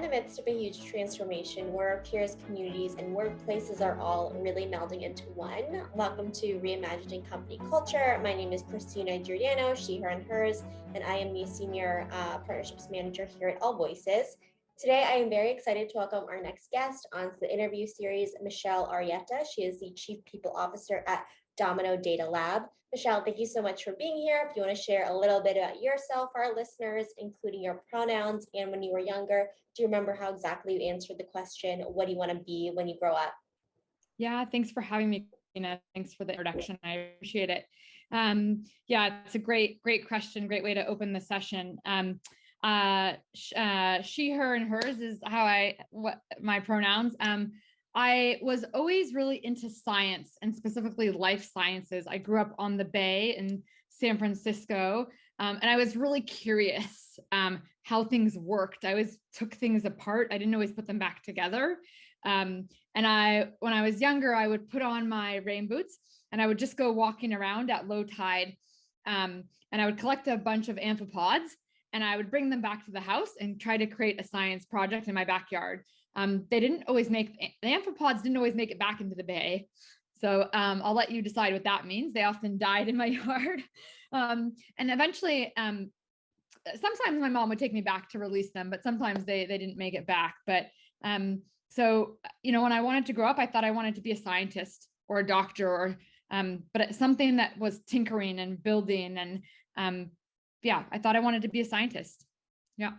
in the midst of a huge transformation where our peers, communities, and workplaces are all really melding into one. Welcome to Reimagining Company Culture. My name is Christina Giordano, she, her, and hers, and I am the Senior Partnerships Manager here at AllVoices. Today, I am very excited to welcome our next guest onto the interview series, Michelle Arieta. She is the Chief People Officer at Domino Data Lab. Michelle, thank you so much for being here. If you want to share a little bit about yourself for our listeners, including your pronouns and when you were younger, do you remember how exactly you answered the question, what do you want to be when you grow up? Yeah, thanks for having me, Christina. Thanks for the introduction. I appreciate it. Yeah, it's a great question. Great way to open the session. She, her, and hers is what my pronouns. I was always really into science and specifically life sciences. I grew up on the Bay in San Francisco, and I was really curious how things worked. I always took things apart. I didn't always put them back together. And when I was younger, I would put on my rain boots and I would just go walking around at low tide. And I would collect a bunch of amphipods and I would bring them back to the house and try to create a science project in my backyard. The amphipods didn't always make it back into the bay. So I'll let you decide what that means. They often died in my yard. And eventually, sometimes my mom would take me back to release them, but sometimes they didn't make it back. But so, when I wanted to grow up, I thought I wanted to be a scientist or a doctor but it's something that was tinkering and building. And I thought I wanted to be a scientist. Yeah.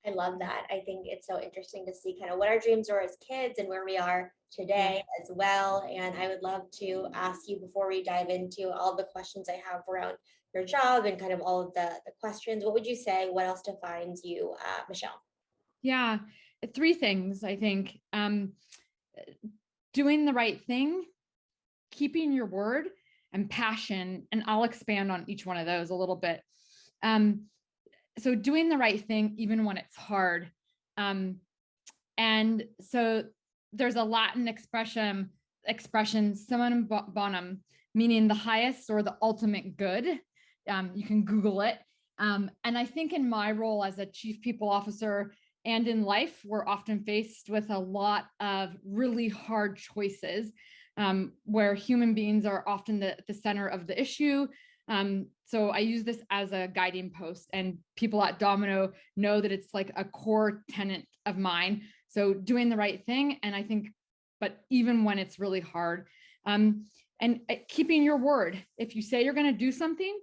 I love that. I think it's so interesting to see kind of what our dreams were as kids and where we are today as well. And I would love to ask you before we dive into all the questions I have around your job and kind of all of the questions, what would you say, what else defines you, Michelle? Yeah, three things, I think. Doing the right thing, keeping your word, and passion. And I'll expand on each one of those a little bit. So doing the right thing, even when it's hard. And so there's a Latin expression, summum bonum, meaning the highest or the ultimate good. You can Google it. And I think in my role as a chief people officer and in life, we're often faced with a lot of really hard choices where human beings are often the center of the issue. So I use this as a guiding post, and people at Domino know that it's like a core tenet of mine. So doing the right thing. And I think, but even when it's really hard, and keeping your word. If you say you're going to do something,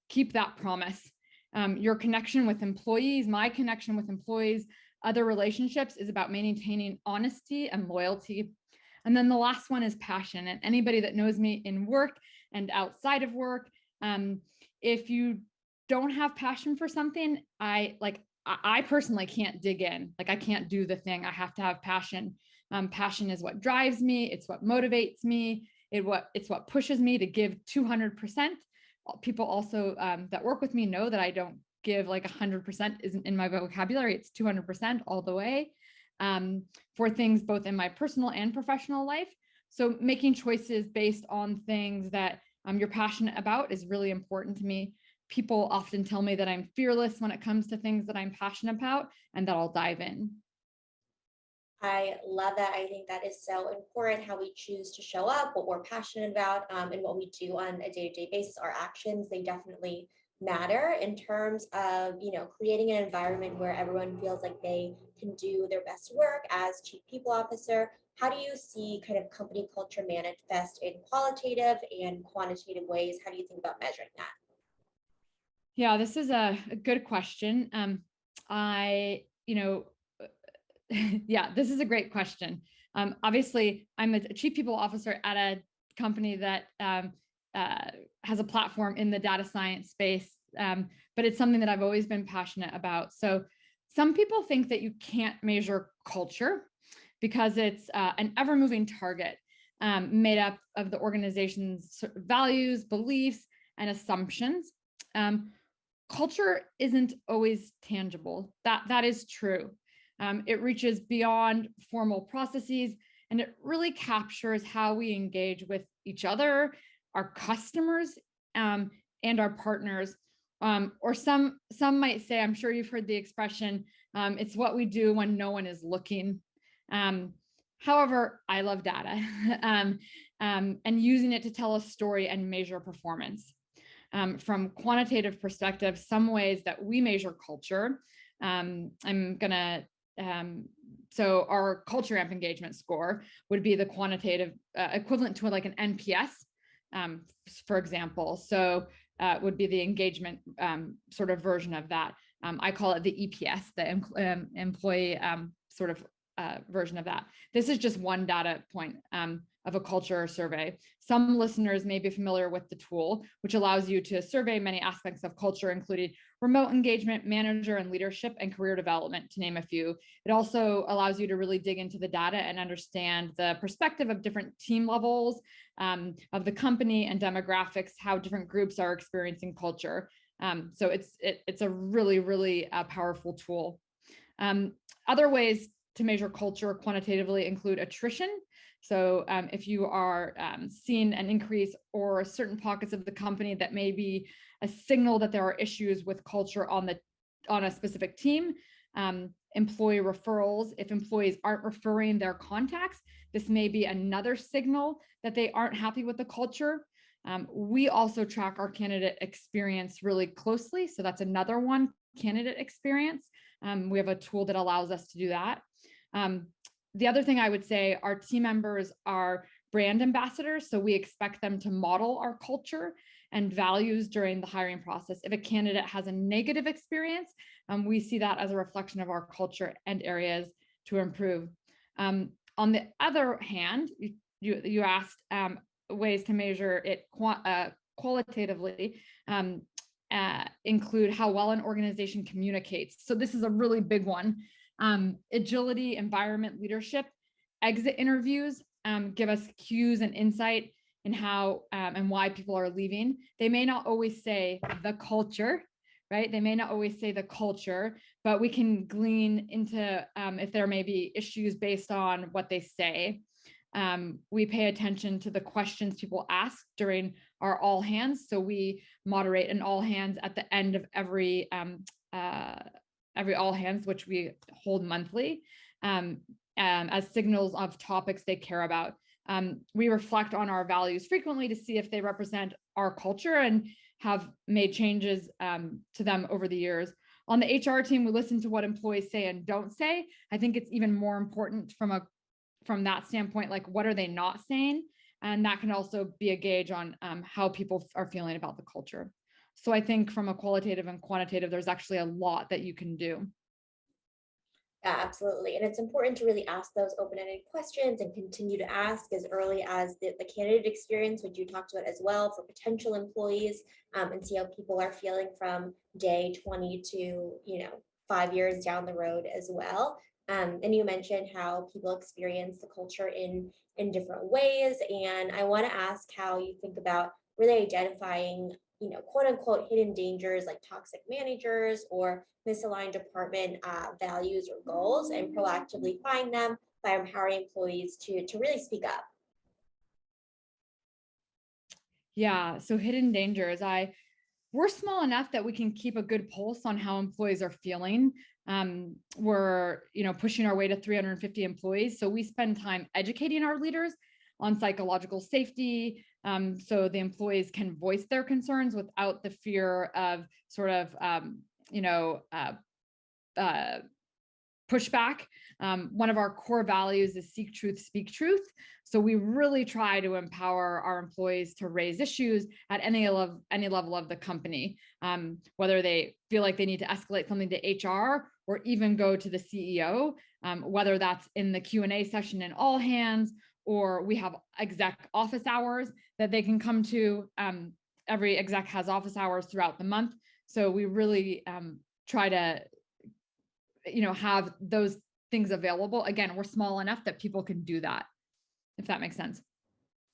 keep that promise. Your connection with employees, my connection with employees, other relationships is about maintaining honesty and loyalty. And then the last one is passion. And anybody that knows me in work and outside of work, if you don't have passion for something, I personally can't dig in. Like I can't do the thing. I have to have passion. Passion is what drives me. It's what motivates me. It's what pushes me to give 200%. People also that work with me know that I don't give like 100% isn't in my vocabulary. It's 200% all the way for things both in my personal and professional life. So making choices based on things that you're passionate about is really important to me. People often tell me that I'm fearless when it comes to things that I'm passionate about and that I'll dive in. I love that. I think that is so important, how we choose to show up, what we're passionate about, and what we do on a day-to-day basis. Our actions, they definitely matter in terms of, creating an environment where everyone feels like they can do their best work as chief people officer. How do you see kind of company culture manifest in qualitative and quantitative ways? How do you think about measuring that? Yeah, this is a good question. Yeah, this is a great question. Obviously, I'm a chief people officer at a company that has a platform in the data science space, but it's something that I've always been passionate about. So some people think that you can't measure culture because it's an ever-moving target made up of the organization's values, beliefs, and assumptions. Culture isn't always tangible. That is true. It reaches beyond formal processes, and it really captures how we engage with each other, our customers, and our partners. Or some might say, I'm sure you've heard the expression, it's what we do when no one is looking. However, I love data and using it to tell a story and measure performance. From quantitative perspective, some ways that we measure culture, so our culture amp engagement score would be the quantitative equivalent to like an NPS, for example. So would be the engagement sort of version of that. I call it the EPS, the employee sort of version of that. This is just one data point of a culture survey. Some listeners may be familiar with the tool, which allows you to survey many aspects of culture, including remote engagement, manager and leadership, and career development, to name a few. It also allows you to really dig into the data and understand the perspective of different team levels of the company and demographics, how different groups are experiencing culture. So it's a really, really powerful tool. Other ways to measure culture quantitatively include attrition. So if you are seeing an increase or certain pockets of the company that may be a signal that there are issues with culture on a specific team. Employee referrals, if employees aren't referring their contacts, this may be another signal that they aren't happy with the culture. We also track our candidate experience really closely. So that's another one, candidate experience. We have a tool that allows us to do that. The other thing I would say, our team members are brand ambassadors, so we expect them to model our culture and values during the hiring process. If a candidate has a negative experience, we see that as a reflection of our culture and areas to improve. On the other hand, you asked ways to measure it qualitatively, include how well an organization communicates. So this is a really big one. Agility, environment, leadership, exit interviews give us cues and insight in how and why people are leaving. They may not always say the culture, right? They may not always say the culture, but we can glean into if there may be issues based on what they say. We pay attention to the questions people ask during our all hands. So we moderate an all hands at the end of every all hands, which we hold monthly, as signals of topics they care about. We reflect on our values frequently to see if they represent our culture and have made changes to them over the years. On the HR team, we listen to what employees say and don't say. I think it's even more important from that standpoint, like what are they not saying? And that can also be a gauge on how people are feeling about the culture. So I think from a qualitative and quantitative, there's actually a lot that you can do. Yeah, absolutely. And it's important to really ask those open-ended questions and continue to ask as early as the candidate experience, which you talked about as well, for potential employees, and see how people are feeling from day 20 to 5 years down the road as well. And you mentioned how people experience the culture in different ways. And I want to ask how you think about really identifying quote unquote hidden dangers like toxic managers or misaligned department values or goals, and proactively find them by empowering employees to really speak up. Yeah, so hidden dangers. We're small enough that we can keep a good pulse on how employees are feeling. We're pushing our way to 350 employees, so we spend time educating our leaders on psychological safety, so the employees can voice their concerns without the fear of sort of pushback. One of our core values is seek truth, speak truth. So we really try to empower our employees to raise issues at any level of the company, whether they feel like they need to escalate something to HR or even go to the CEO, whether that's in the Q&A session in all hands, or we have exec office hours that they can come to. Every exec has office hours throughout the month. So we really try to have those things available. Again, we're small enough that people can do that, if that makes sense.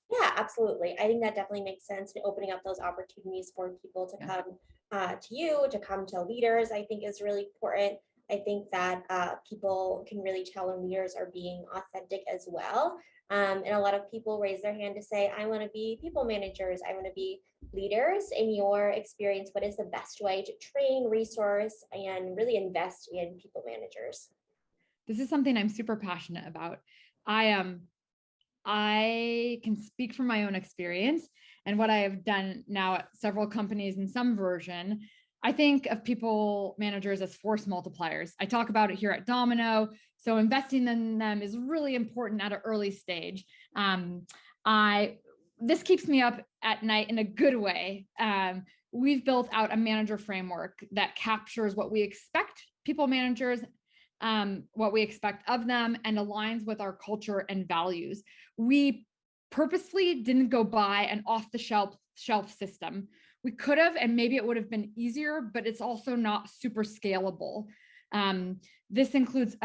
Yeah, absolutely. I think that definitely makes sense. And opening up those opportunities for people to come to you, to come to leaders, I think is really important. I think that people can really tell when leaders are being authentic as well. And a lot of people raise their hand to say, I want to be people managers, I want to be leaders. In your experience, what is the best way to train, resource, and really invest in people managers? This is something I'm super passionate about. I can speak from my own experience and what I have done now at several companies in some version. I think of people managers as force multipliers. I talk about it here at Domino. So investing in them is really important at an early stage. I This keeps me up at night in a good way. We've built out a manager framework that captures what we expect people managers, what we expect of them, and aligns with our culture and values. We purposely didn't go buy an off-the-shelf system. We could have, and maybe it would have been easier, but it's also not super scalable. This includes,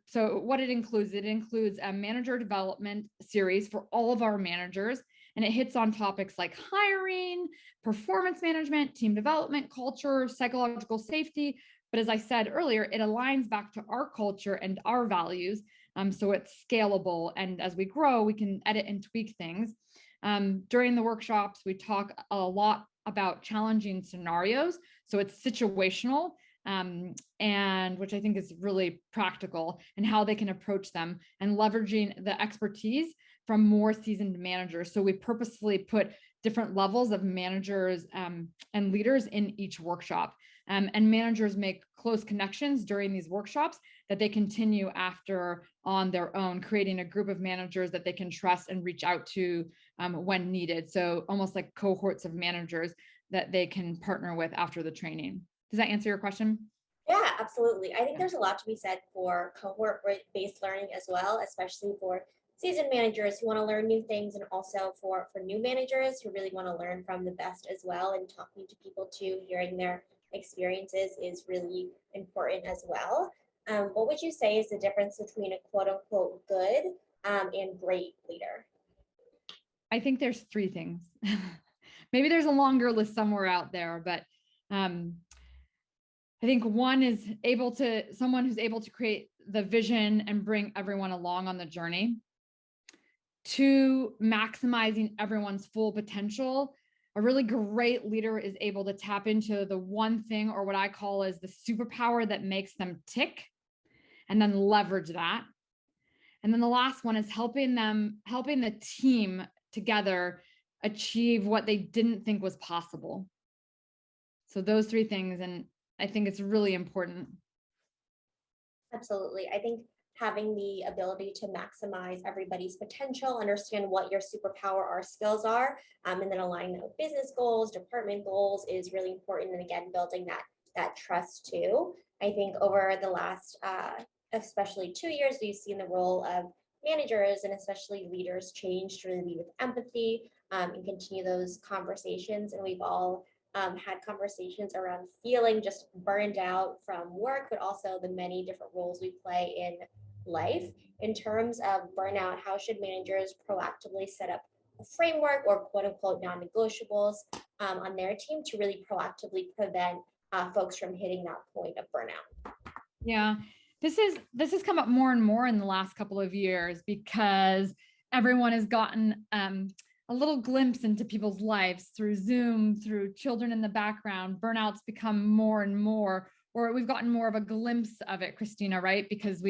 so what it includes a manager development series for all of our managers, and it hits on topics like hiring, performance management, team development, culture, psychological safety. But as I said earlier, it aligns back to our culture and our values. So it's scalable. And as we grow, we can edit and tweak things. During the workshops, we talk a lot about challenging scenarios. So it's situational, and which I think is really practical, and how they can approach them, and leveraging the expertise from more seasoned managers. So we purposefully put different levels of managers and leaders in each workshop. And managers make close connections during these workshops that they continue after on their own, creating a group of managers that they can trust and reach out to when needed. So almost like cohorts of managers that they can partner with after the training. Does that answer your question? Yeah, absolutely. I think there's a lot to be said for cohort-based learning as well, especially for seasoned managers who want to learn new things, and also for new managers who really want to learn from the best as well. And talking to people too, hearing their experiences is really important as well. What would you say is the difference between a quote unquote good and great leader? I think there's three things. Maybe there's a longer list somewhere out there, but I think one is someone who's able to create the vision and bring everyone along on the journey. Two, maximizing everyone's full potential. A really great leader is able to tap into the one thing, or what I call is the superpower that makes them tick, and then leverage that. And then the last one is helping the team together achieve what they didn't think was possible. So those three things, and I think it's really important. Absolutely. I think having the ability to maximize everybody's potential, understand what your superpower or skills are, and then align that with business goals, department goals is really important. And again, building that trust too. I think over the last, especially 2 years, we've seen the role of managers and especially leaders change to really lead with empathy, and continue those conversations. And we've all had conversations around feeling just burned out from work, but also the many different roles we play in life. In terms of burnout, how should managers proactively set up a framework or quote unquote non-negotiables on their team to really proactively prevent folks from hitting that point of burnout? Yeah, this has come up more and more in the last couple of years, because everyone has gotten a little glimpse into people's lives through Zoom, through children in the background. Burnout's become more and more, or we've gotten more of a glimpse of it, Christina, right? Because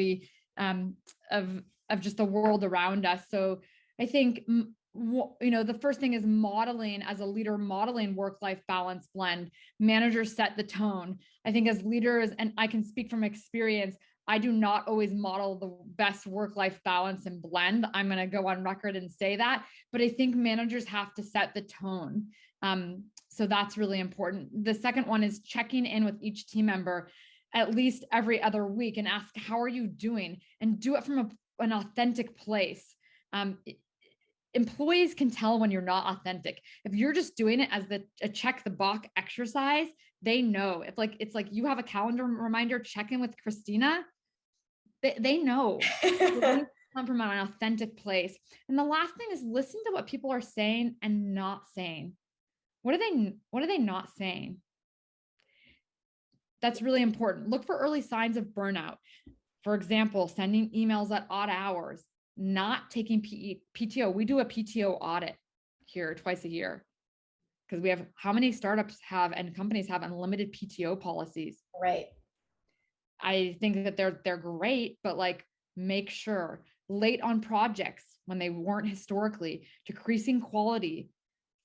of just the world around us. So I think, the first thing is modeling, as a leader, modeling work-life balance blend. Managers set the tone. I think as leaders, and I can speak from experience, I do not always model the best work-life balance and blend. I'm going to go on record and say that, but I think managers have to set the tone. So that's really important. The second one is checking in with each team member at least every other week and ask, how are you doing? And do it from an authentic place. Employees can tell when you're not authentic. If you're just doing it as a check the box exercise, they know. It's like you have a calendar reminder, check in with Christina. They know. Come from an authentic place. And the last thing is listen to what people are saying and not saying. What are they not saying? That's really important. Look for early signs of burnout. For example, sending emails at odd hours, not taking PTO. We do a PTO audit here twice a year because we have how many startups have and companies have unlimited PTO policies. Right. I think that they're great, but like make sure late on projects when they weren't historically, decreasing quality,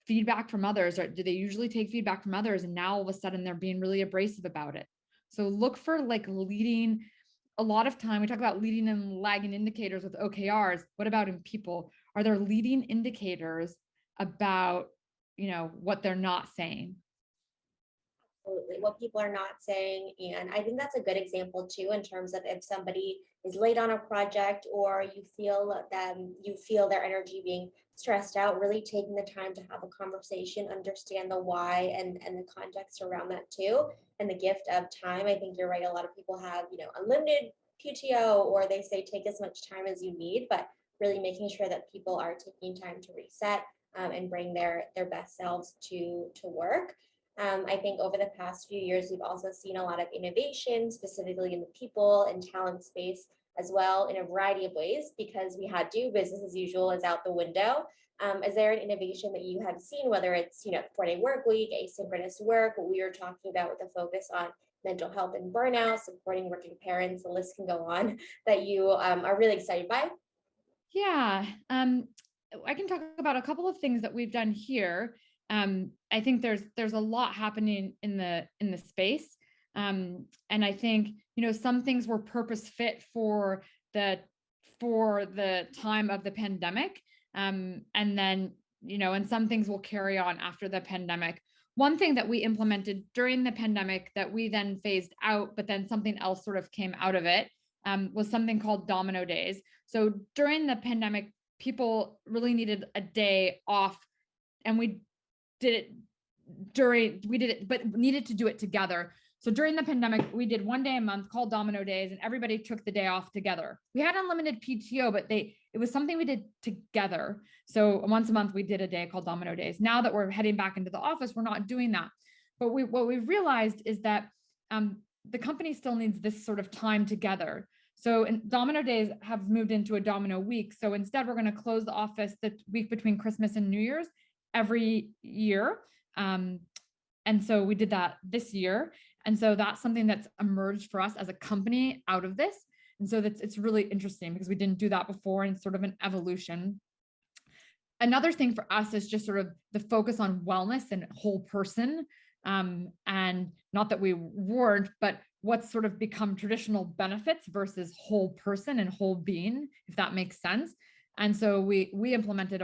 feedback from others, or do they usually take feedback from others and now all of a sudden they're being really abrasive about it? So look for like leading. A lot of time we talk about leading and lagging indicators with OKRs. What about in people? Are there leading indicators about, what they're not saying? Absolutely, what people are not saying. And I think that's a good example too, in terms of if somebody is late on a project or you feel their energy being stressed out, really taking the time to have a conversation, understand the why and the context around that too, and the gift of time. I think you're right. A lot of people have, unlimited PTO, or they say take as much time as you need, but really making sure that people are taking time to reset, and bring their best selves to work. I think over the past few years, we've also seen a lot of innovation, specifically in the people and talent space as well, in a variety of ways, because we had to, business as usual is out the window. Is there an innovation that you have seen, whether it's, 4-day work week, asynchronous work, what we were talking about with a focus on mental health and burnout, supporting working parents, the list can go on, that you are really excited by? Yeah, I can talk about a couple of things that we've done here. I think there's a lot happening in the space, and I think some things were purpose fit the for the time of the pandemic, and then and some things will carry on after the pandemic. One thing that we implemented during the pandemic that we then phased out, but then something else sort of came out of it, was something called Domino Days. So during the pandemic, people really needed a day off, and we did it, but needed to do it together. So during the pandemic, we did 1 day a month called Domino Days, and everybody took the day off together. We had unlimited PTO, but it was something we did together. So once a month, we did a day called Domino Days. Now that we're heading back into the office, we're not doing that. But what we've realized is that the company still needs this sort of time together. So Domino Days have moved into a Domino week. So instead, we're going to close the office the week between Christmas and New Year's every year. And so we did that this year. And so that's something that's emerged for us as a company out of this. And so it's really interesting because we didn't do that before, and it's sort of an evolution. Another thing for us is just sort of the focus on wellness and whole person. And not that we weren't, but what's sort of become traditional benefits versus whole person and whole being, if that makes sense. And so we implemented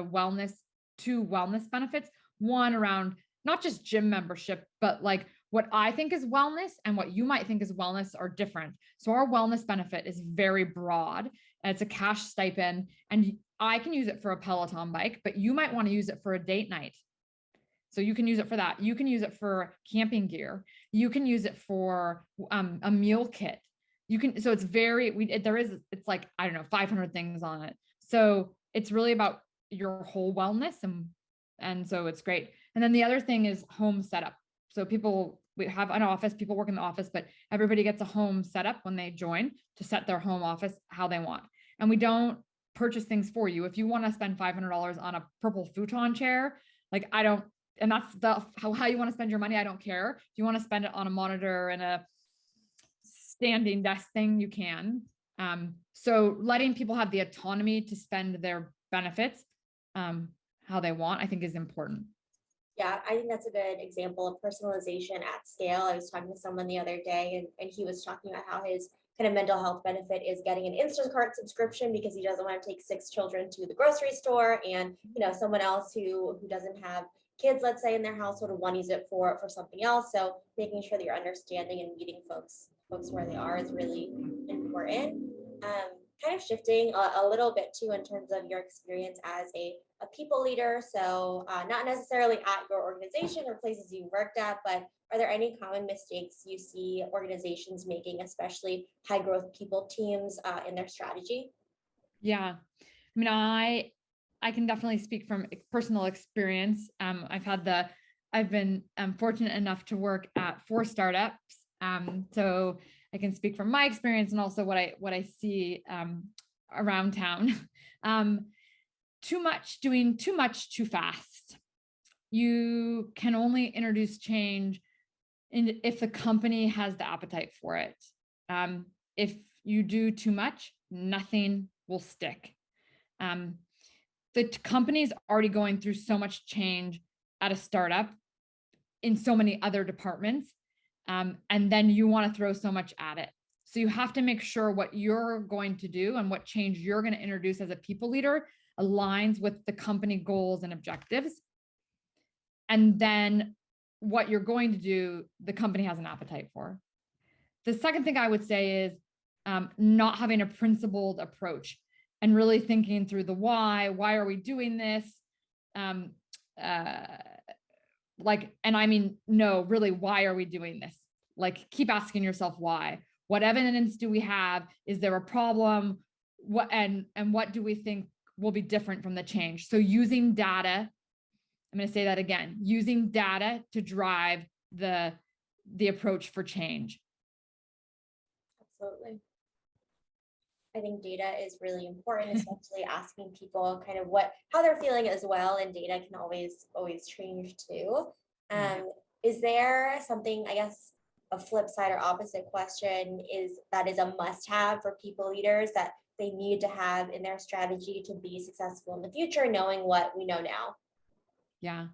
two wellness benefits, one around not just gym membership, but like what I think is wellness and what you might think is wellness are different. So our wellness benefit is very broad, and it's a cash stipend, and I can use it for a Peloton bike, but you might want to use it for a date night. So you can use it for that. You can use it for camping gear. You can use it for a meal kit. So it's it's like, I don't know, 500 things on it. So it's really about your whole wellness. And so it's great. And then the other thing is home setup. So we have an office, people work in the office, but everybody gets a home setup when they join to set their home office how they want. And we don't purchase things for you. If you want to spend $500 on a purple futon chair, like and that's how you want to spend your money. I don't care. If you want to spend it on a monitor and a standing desk thing, you can. So letting people have the autonomy to spend their benefits how they want, I think is important. Yeah, I think that's a good example of personalization at scale. I was talking to someone the other day, and he was talking about how his kind of mental health benefit is getting an Instacart subscription because he doesn't want to take 6 children to the grocery store, and someone else who doesn't have kids, let's say, in their household, would want to use it for something else. So making sure that you're understanding and meeting folks where they are is really important. Kind of shifting a little bit too, in terms of your experience as a people leader. So not necessarily at your organization or places you worked at, but are there any common mistakes you see organizations making, especially high growth people teams, in their strategy? Yeah. I mean, I can definitely speak from personal experience. I've been fortunate enough to work at 4 startups, So I can speak from my experience and also what I see around town. Doing too much too fast. You can only introduce change if the company has the appetite for it. If you do too much, nothing will stick. The company is already going through so much change at a startup in so many other departments. And then you want to throw so much at it. So you have to make sure what you're going to do and what change you're going to introduce as a people leader aligns with the company goals and objectives. And then what you're going to do, the company has an appetite for. The second thing I would say is not having a principled approach and really thinking through the why are we doing this? And I mean, no, really, why are we doing this? Like, keep asking yourself why. What evidence do we have? Is there a problem? And what do we think will be different from the change? So using data, I'm going to say that again, using data to drive the approach for change. Absolutely. I think data is really important, especially asking people kind of how they're feeling as well. And data can always change too. Is there something, I guess, a flip side or opposite question is a must-have for people leaders that they need to have in their strategy to be successful in the future, knowing what we know now? Yeah,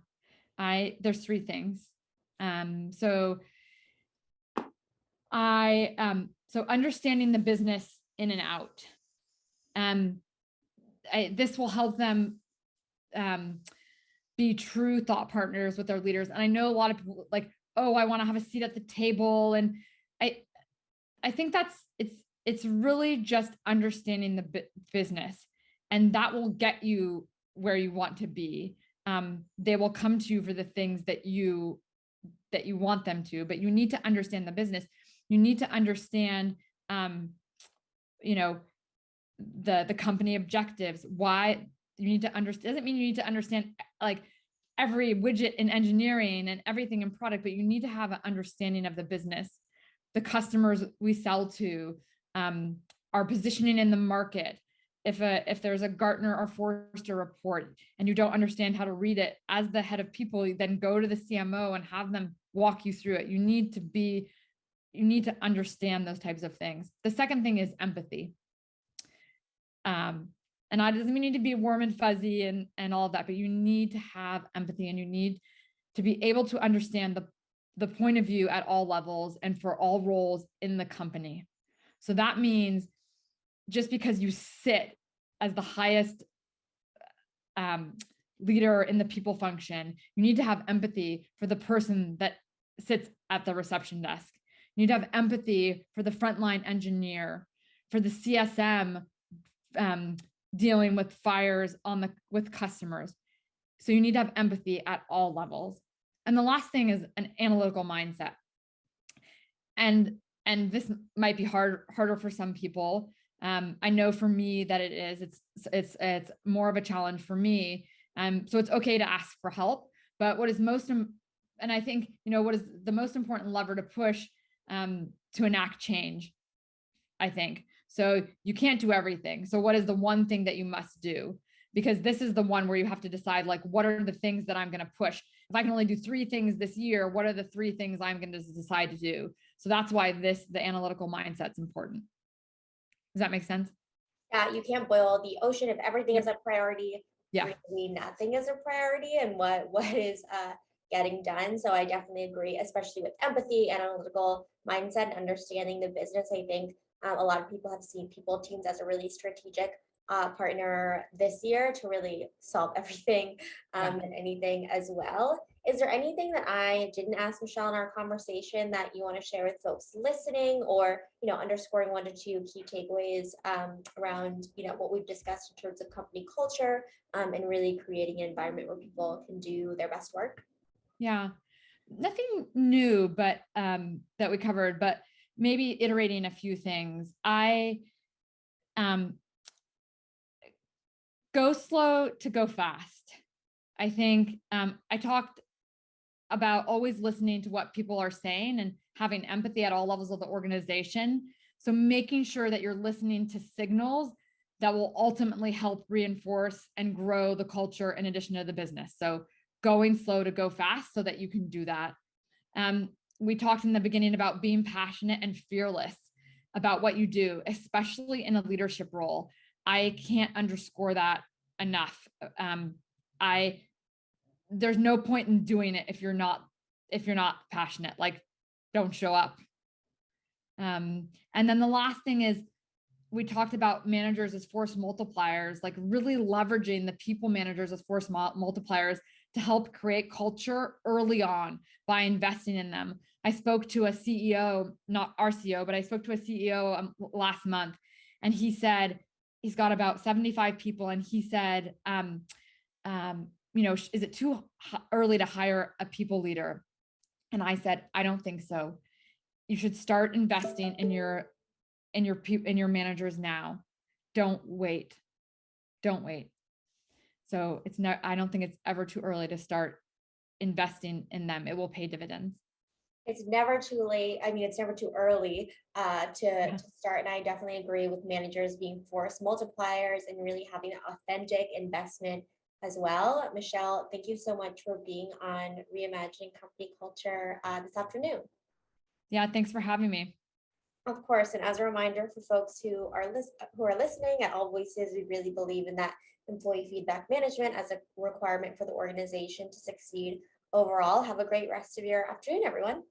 there's three things. So understanding the business in and out. This will help them be true thought partners with their leaders. And I know a lot of people like, oh, I want to have a seat at the table. And I think it's really just understanding the business, and that will get you where you want to be. They will come to you for the things that you want them to, but you need to understand the business. You need to understand, the company objectives. Why you need to understand doesn't mean you need to understand like every widget in engineering and everything in product, but you need to have an understanding of the business, the customers we sell to, our positioning in the market. If there's a Gartner or Forrester report and you don't understand how to read it, as the head of people, you then go to the CMO and have them walk you through it. You need to understand those types of things. The second thing is empathy. And that doesn't mean you need to be warm and fuzzy and all of that, but you need to have empathy, and you need to be able to understand the point of view at all levels and for all roles in the company. So that means just because you sit as the highest leader in the people function, you need to have empathy for the person that sits at the reception desk. You need to have empathy for the frontline engineer, for the CSM dealing with fires with customers. So you need to have empathy at all levels. And the last thing is an analytical mindset. And this might be harder for some people. I know for me that it is. It's more of a challenge for me. So it's okay to ask for help. But what is I think, what is the most important lever to push to enact change, I think. So you can't do everything. So what is the one thing that you must do? Because this is the one where you have to decide, like, what are the things that I'm going to push? If I can only do 3 things this year, what are the 3 things I'm going to decide to do? So that's why the analytical mindset's important. Does that make sense? Yeah, you can't boil the ocean if everything is a priority. Yeah. Really, nothing is a priority, and what is getting done. So I definitely agree, especially with empathy, analytical mindset, and understanding the business. I think a lot of people have seen people teams as a really strategic partner this year to really solve everything and anything as well. Is there anything that I didn't ask Michelle in our conversation that you want to share with folks listening, or underscoring 1 to 2 key takeaways around what we've discussed in terms of company culture and really creating an environment where people can do their best work? Yeah, nothing new, but that we covered, but maybe iterating a few things. I go slow to go fast. I think I talked about always listening to what people are saying and having empathy at all levels of the organization. So making sure that you're listening to signals that will ultimately help reinforce and grow the culture in addition to the business. So going slow to go fast so that you can do that. We talked in the beginning about being passionate and fearless about what you do, especially in a leadership role. I can't underscore that enough. There's no point in doing it if you're not passionate. Like, don't show up. And then the last thing is, we talked about managers as force multipliers, like really leveraging the people managers as force multipliers to help create culture early on by investing in them. I spoke to a CEO, not our CEO, but I spoke to a CEO last month, and he said he's got about 75 people, and he said, is it too early to hire a people leader? And I said, I don't think so. You should start investing in your managers now. Don't wait. So I don't think it's ever too early to start investing in them. It will pay dividends. It's never too late. I mean, it's never too early to start. And I definitely agree with managers being force multipliers and really having an authentic investment as well. Michelle, thank you so much for being on Reimagining Company Culture this afternoon. Yeah, thanks for having me. Of course, and as a reminder for folks who are listening at AllVoices, we really believe in that employee feedback management as a requirement for the organization to succeed overall. Have a great rest of your afternoon, everyone.